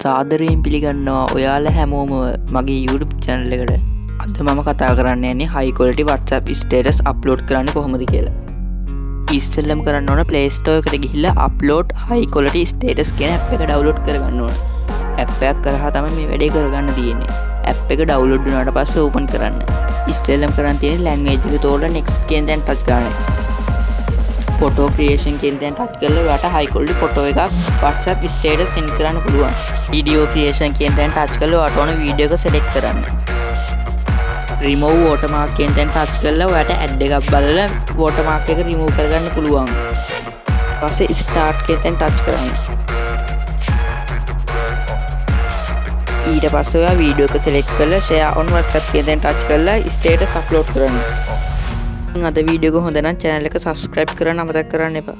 සාදරයෙන් පිළිගන්නවා ඔයාලා හැමෝම මගේ YouTube channel එකට. අද මම කතා කරන්න යන්නේ high quality WhatsApp status upload කරන්නේ කොහොමද කියලා. ඉස්සෙල්ලම කරන්න ඕන Play Store එකට ගිහිල්ලා upload high quality status කියන app එක download කරගන්න ඕන. app එක කරා තමයි මේ වැඩේ කරගන්න තියෙන්නේ. app එක download වුණාට පස්සේ open කරන්න. ඉස්සෙල්ලම කරන් තියෙන්නේ language එක තෝරලා next කියන දැන් touch කරන්න. photo creation කියන දැන් touch කරලා ඔයාට high quality photo එකක් WhatsApp status send කරන්න පුළුවන්. video creation කියන දැන් touch කරලා ඔයාට ඕන video එක select කරන්න. remove watermark කියන දැන් touch කරලා ඔයාට ad එකක් බලලා watermark එක remove කරගන්න පුළුවන්. ඊපස්සේ start කියන දැන් touch කරන්න. ඊට පස්සේ ඔයා video එක select කරලා share on WhatsApp කියන දැන් touch කරලා status upload කරන්න. අද වීඩියෝ එක හොඳ නම් channel එක subscribe කරන්න අමතක කරන්න එපා.